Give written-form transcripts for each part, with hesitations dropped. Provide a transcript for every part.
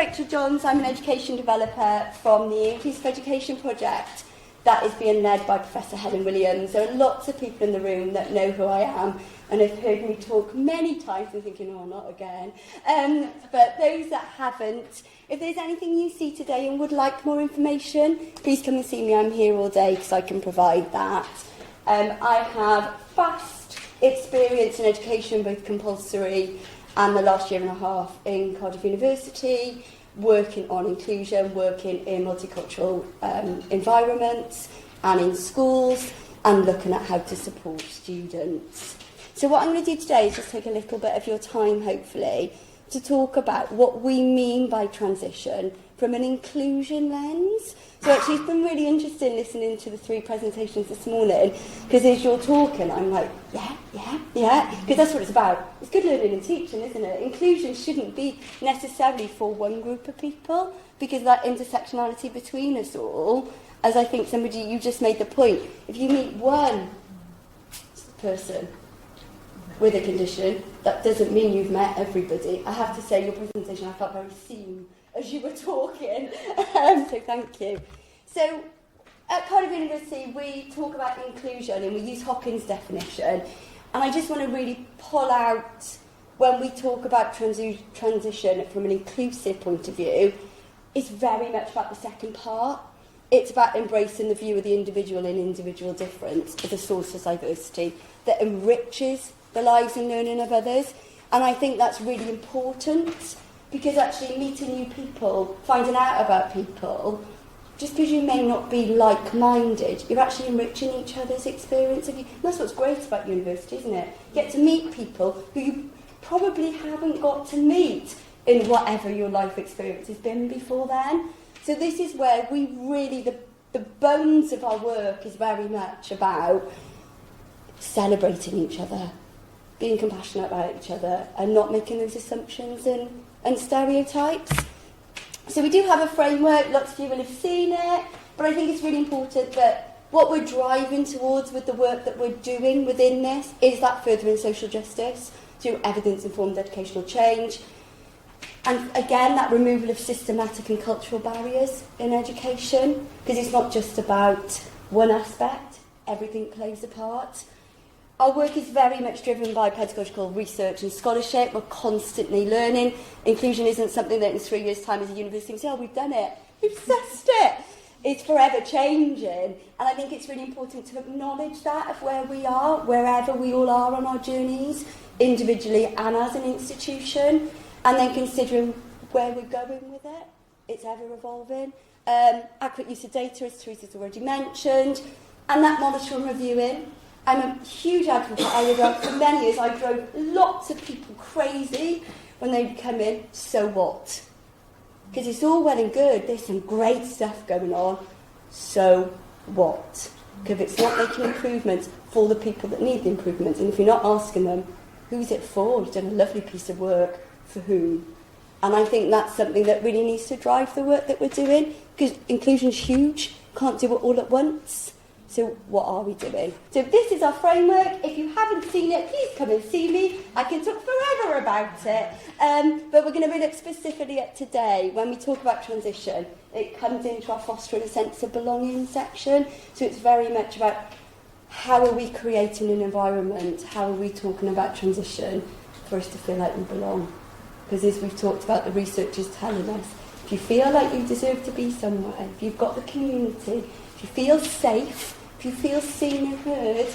Rachel Johns. I'm an education developer from the Inclusive Education Project that is being led by Professor Helen Williams. There are lots of people in the room that know who I am and have heard me talk many times and thinking, oh, not again. But those that haven't, if there's anything you see today and would like more information, please come and see me. I'm here all day because I can provide that. I have vast experience in education, both compulsory and the last year and a half in Cardiff University, working on inclusion, working in multicultural environments and in schools, and looking at how to support students. So what I'm going to do today is just take a little bit of your time, hopefully, to talk about what we mean by transition from an inclusion lens. So actually it's been really interesting listening to the 3 presentations this morning, because as you're talking, I'm like, yeah, because that's what it's about. It's good learning and teaching, isn't it? Inclusion shouldn't be necessarily for one group of people, because that intersectionality between us all, as I think you just made the point, if you meet one person with a condition, that doesn't mean you've met everybody. I have to say, your presentation, I felt very seen as you were talking, so thank you. So, at Cardiff University, we talk about inclusion and we use Hawkins' definition, and I just want to really pull out, when we talk about transition from an inclusive point of view, it's very much about the second part. It's about embracing the view of the individual and individual difference as a source of diversity that enriches the lives and learning of others, and I think that's really important. Because actually meeting new people, finding out about people, just because you may not be like-minded, you're actually enriching each other's experience of you. And that's what's great about university, isn't it? You get to meet people who you probably haven't got to meet in whatever your life experience has been before then. So this is where we really, the bones of our work is very much about celebrating each other, being compassionate about each other, and not making those assumptions and stereotypes. So we do have a framework, lots of you will have seen it, but I think it's really important that what we're driving towards with the work that we're doing within this is that furthering social justice through evidence-informed educational change. And again, that removal of systematic and cultural barriers in education, because it's not just about one aspect, everything plays a part. Our work is very much driven by pedagogical research and scholarship. We're constantly learning. Inclusion isn't something that in 3 years' time as a university we say, oh, we've done it, we've assessed it. It's forever changing. And I think it's really important to acknowledge that of where we are, wherever we all are on our journeys, individually and as an institution, and then considering where we're going with it. It's ever evolving. Accurate use of data, as Teresa's already mentioned, and that monitoring and reviewing. I'm a huge advocate. For many years, I drove lots of people crazy when they'd come in, so what? Because it's all well and good, there's some great stuff going on, so what? Because it's not making improvements for the people that need the improvements, and if you're not asking them, who's it for? You've done a lovely piece of work, for whom? And I think that's something that really needs to drive the work that we're doing, because inclusion's huge, can't do it all at once. So what are we doing? So this is our framework. If you haven't seen it, please come and see me. I can talk forever about it. But we're going to really look specifically at today. When we talk about transition, it comes into our fostering a sense of belonging section. So it's very much about how are we creating an environment? How are we talking about transition for us to feel like we belong? Because as we've talked about, the research is telling us, if you feel like you deserve to be somewhere, if you've got the community, if you feel safe, if you feel seen and heard,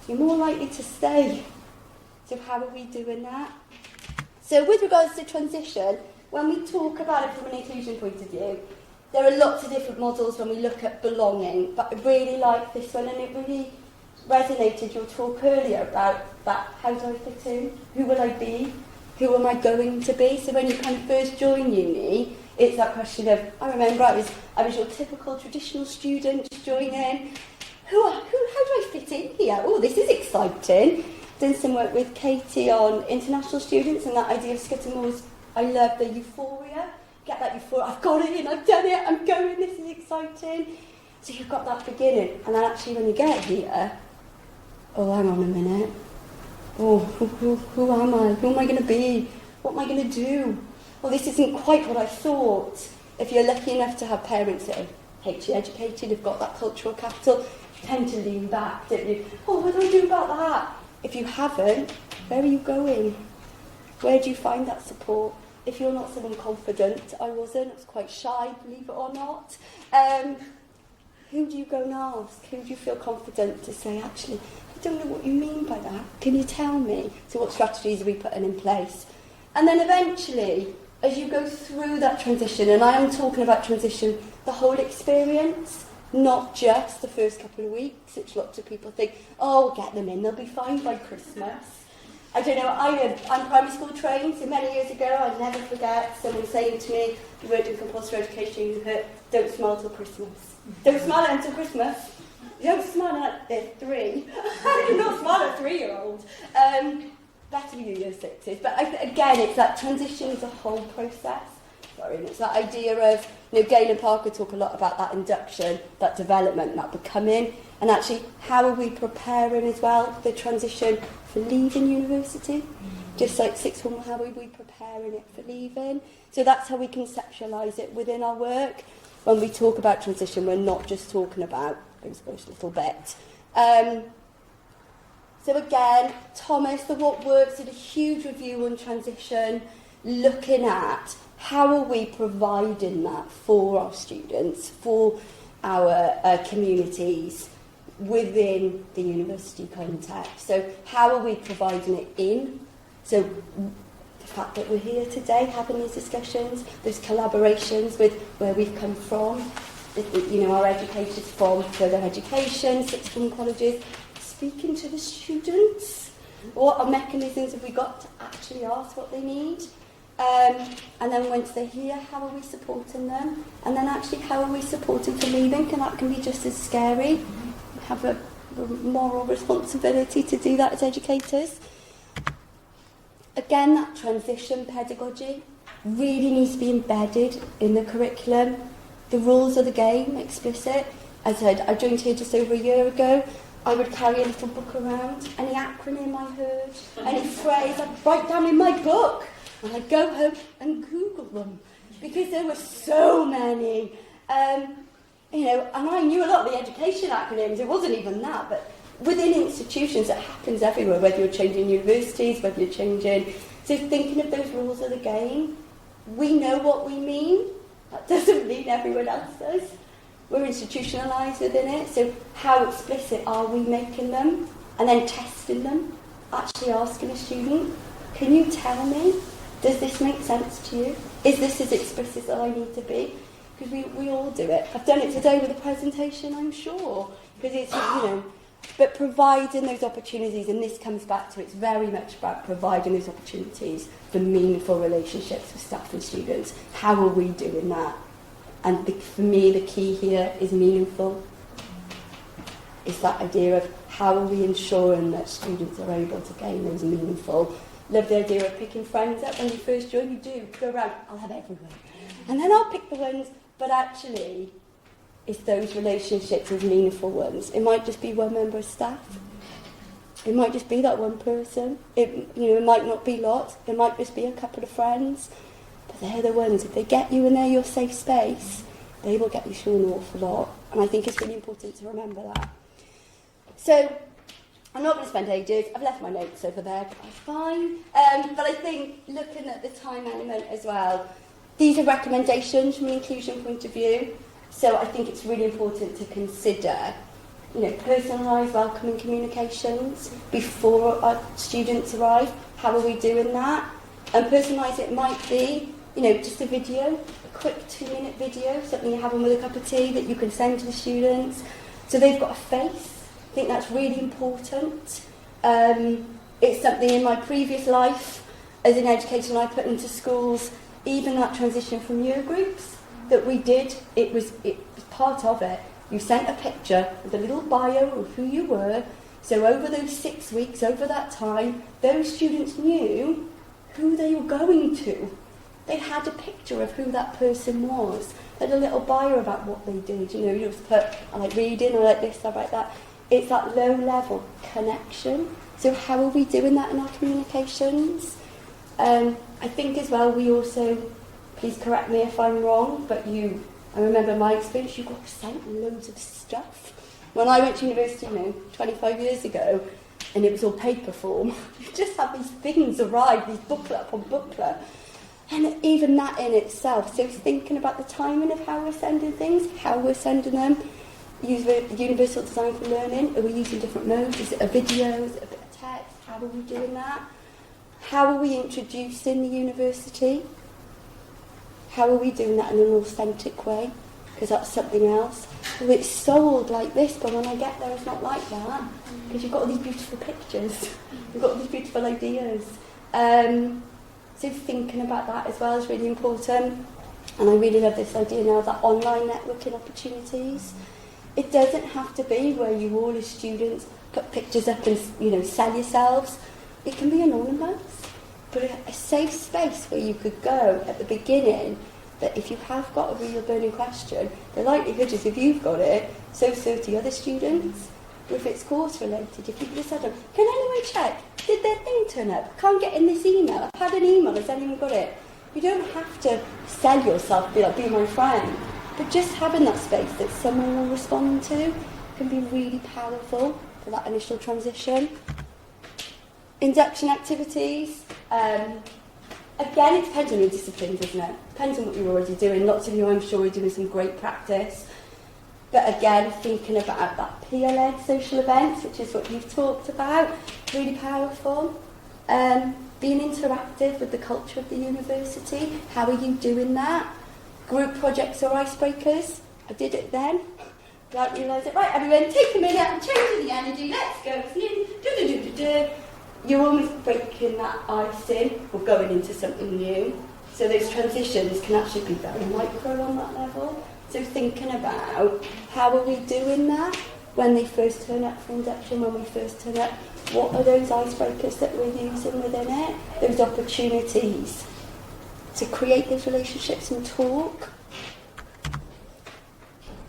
you're more likely to stay. So how are we doing that? So with regards to transition, when we talk about it from an inclusion point of view, there are lots of different models when we look at belonging, but I really like this one, and it really resonated your talk earlier about that, how do I fit in? Who will I be? Who am I going to be? So when you kind of first join uni, it's that question of, I remember I was your typical traditional student joining. How do I fit in here? Oh, this is exciting. Done some work with Katie on international students and that idea of Scudamores. I love the euphoria. Get that euphoria. I've got it in, I've done it, I'm going, this is exciting. So you've got that beginning. And then actually when you get here, oh, hang on a minute. Oh, who am I? Who am I going to be? What am I going to do? oh, this isn't quite what I thought. If you're lucky enough to have parents that are HE educated, have got that cultural capital, you tend to lean back, don't you? Oh, what do I do about that? If you haven't, where are you going? Where do you find that support? If you're not someone confident, I was quite shy, believe it or not. Who do you go and ask? Who do you feel confident to say, actually, I don't know what you mean by that. Can you tell me? So what strategies are we putting in place? And then eventually, as you go through that transition, and I am talking about transition, the whole experience, not just the first couple of weeks, which lots of people think, oh, get them in, they'll be fine by Christmas. I don't know, I'm primary school trained, so many years ago, I'll never forget someone saying to me, you worked in compulsory education, you heard, don't smile till Christmas. Don't smile until Christmas. You don't smile at they're 3. I do not smile at a 3-year-old. Better you year 6s. But again, it's that transition is a whole process. Sorry, and it's that idea of, Gail and Parker talk a lot about that induction, that development, that becoming, and actually how are we preparing as well for the transition for leaving university? Just like sixth form, how are we preparing it for leaving? So that's how we conceptualise it within our work. When we talk about transition, we're not just talking about those first little bit. So again, Thomas, the What Works did a huge review on transition, looking at how are we providing that for our students, for our communities within the university context. So how are we providing it in? So the fact that we're here today having these discussions, those collaborations with where we've come from, our educators from further education, sixth form colleges, speaking to the students. What mechanisms have we got to actually ask what they need? And then once they're here, how are we supporting them? And then actually, how are we supporting for leaving? And that can be just as scary. We have a moral responsibility to do that as educators. Again, that transition pedagogy really needs to be embedded in the curriculum. The rules of the game, explicit. As I said, I joined here just over a year ago. I would carry a little book around, any acronym I heard, any phrase I'd write down in my book. And I'd go home and Google them, because there were so many. And I knew a lot of the education acronyms. It wasn't even that, but within institutions, it happens everywhere, whether you're changing universities, whether you're changing... So thinking of those rules of the game, we know what we mean. That doesn't mean everyone else does. We're institutionalised within it, so how explicit are we making them? And then testing them, actually asking a student, can you tell me, does this make sense to you? Is this as explicit as I need to be? Because we all do it. I've done it today with a presentation, I'm sure. Because it's, but providing those opportunities, and this comes back to, it's very much about providing those opportunities for meaningful relationships with staff and students. How are we doing that? And for me, the key here is meaningful. It's that idea of how are we ensuring that students are able to gain those meaningful. Love the idea of picking friends up when you first join. You do go around, I'll have everyone. And then I'll pick the ones, but actually, it's those relationships as meaningful ones. It might just be one member of staff. It might just be that one person. It might not be lots. It might just be a couple of friends. But they're the ones, if they get you and they're your safe space, they will get you through an awful lot. And I think it's really important to remember that. So, I'm not going to spend ages. I've left my notes over there, but that's fine. But I think, looking at the time element as well, these are recommendations from an inclusion point of view. So I think it's really important to consider, personalised welcoming communications before our students arrive. How are we doing that? And personalised, it might be, just a video, a quick 2-minute video, something you have on with a cup of tea that you can send to the students. So they've got a face. I think that's really important. It's something in my previous life as an educator I put into schools, even that transition from year groups that we did, it was part of it. You sent a picture with a little bio of who you were. So over those 6 weeks, over that time, those students knew who they were going to. They had a picture of who that person was. They had a little bio about what they did. You just put, I like reading, I like this, I like that. It's that low-level connection. So how are we doing that in our communications? I think as well, we also, please correct me if I'm wrong, but I remember my experience, you got sent loads of stuff. When I went to university, 25 years ago, and it was all paper form, you just had these things arrive, these booklet upon booklet. And even that in itself, so thinking about the timing of how we're sending things, how we're sending them, universal design for learning, are we using different modes? Is it a video, is it a bit of text? How are we doing that? How are we introducing the university? How are we doing that in an authentic way? Because that's something else. Well, it's sold like this, but when I get there, it's not like that. Because you've got all these beautiful pictures. You've got all these beautiful ideas. So thinking about that as well is really important. And I really love this idea now of that online networking opportunities. It doesn't have to be where you all as students put pictures up and sell yourselves. It can be anonymous, but a safe space where you could go at the beginning that if you have got a real burning question, the likelihood is if you've got it, so 30 other students. Or if it's course related, if you could have said, can anyone check? Did their thing turn up? I can't get in this email. I've had an email. Has anyone got it? You don't have to sell yourself, be my friend. But just having that space that someone will respond to can be really powerful for that initial transition. Induction activities. Again, it depends on your disciplines, doesn't it? Depends on what you're already doing. Lots of you, I'm sure, are doing some great practice. But again, thinking about that peer-led social events, which is what you've talked about, really powerful. Being interactive with the culture of the university. How are you doing that? Group projects or icebreakers. I did it then. Without realising, right, everyone, take a minute and change the energy. Let's go. You're almost breaking that ice in or going into something new. So those transitions can actually be very micro on that level. So thinking about how are we doing that when they first turn up for induction, when we first turn up, what are those icebreakers that we're using within it? Those opportunities to create those relationships and talk.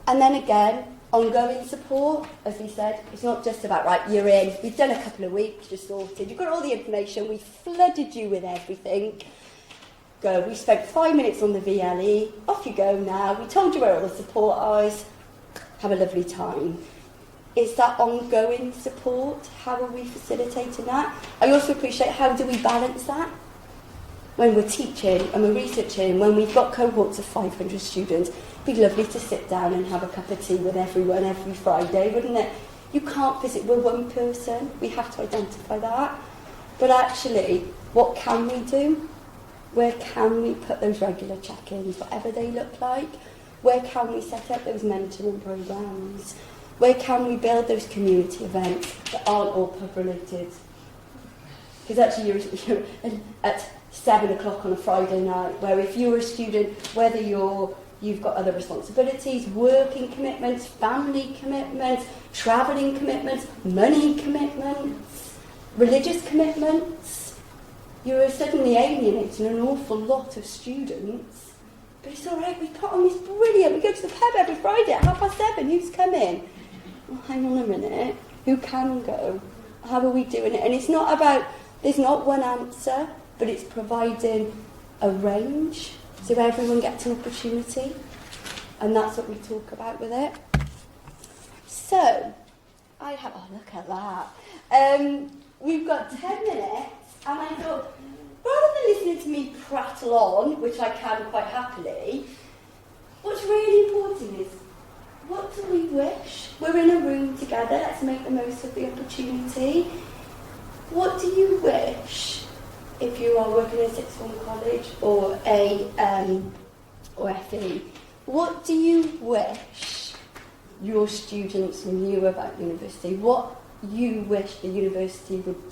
And then again, ongoing support, as we said, it's not just about, right, you're in, we've done a couple of weeks, you're sorted, you've got all the information, we've flooded you with everything. Go, we spent 5 minutes on the VLE, off you go now, we told you where all the support is, have a lovely time. Is that ongoing support? How are we facilitating that? I also appreciate how do we balance that? When we're teaching and we're researching, when we've got cohorts of 500 students, it'd be lovely to sit down and have a cup of tea with everyone every Friday, wouldn't it? You can't visit with one person, we have to identify that. But actually, what can we do? Where can we put those regular check-ins, whatever they look like? Where can we set up those mentoring programmes? Where can we build those community events that aren't all pub-related? Because actually you're at 7 o'clock on a Friday night, where if you're a student, whether you've got other responsibilities, working commitments, family commitments, travelling commitments, money commitments, religious commitments, you're suddenly alienating an awful lot of students. But it's all right, we put on this brilliant, we go to the pub every Friday at 7:30, who's coming? Well, hang on a minute, who can go? How are we doing it? And it's not about, there's not one answer, but it's providing a range so everyone gets an opportunity. And that's what we talk about with it. So, look at that. We've got 10 minutes, and I thought, rather than listening to me prattle on, which I can quite happily, what's really important is, what do we wish? We're in a room together, let's make the most of the opportunity. What do you wish, if you are working in a sixth form college or or FE, what do you wish your students knew about university? What you wish the university could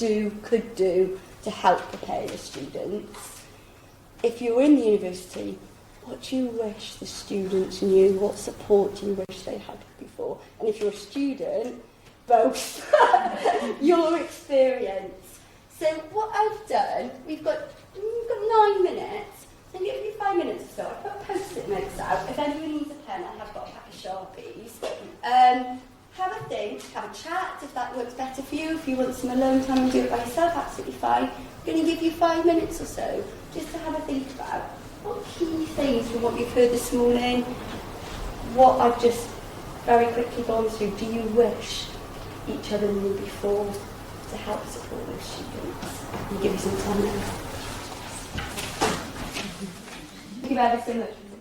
do to help prepare the students? If you're in the university, what do you wish the students knew? What support do you wish they had before? And if you're a student, both. Your experience. So what I've done, we've got 9 minutes. I'll give you 5 minutes or so. I put post-it notes out. If anyone needs a pen, I have got a pack of Sharpies. Have a think, have a chat, if that works better for you. If you want some alone time and do it by yourself, absolutely fine. going to give you 5 minutes or so just to have a think about what key things from what you've heard this morning, what I've just very quickly gone through, do you wish each other knew before to help support those students? I'll give you some time now. Thank you ever so much.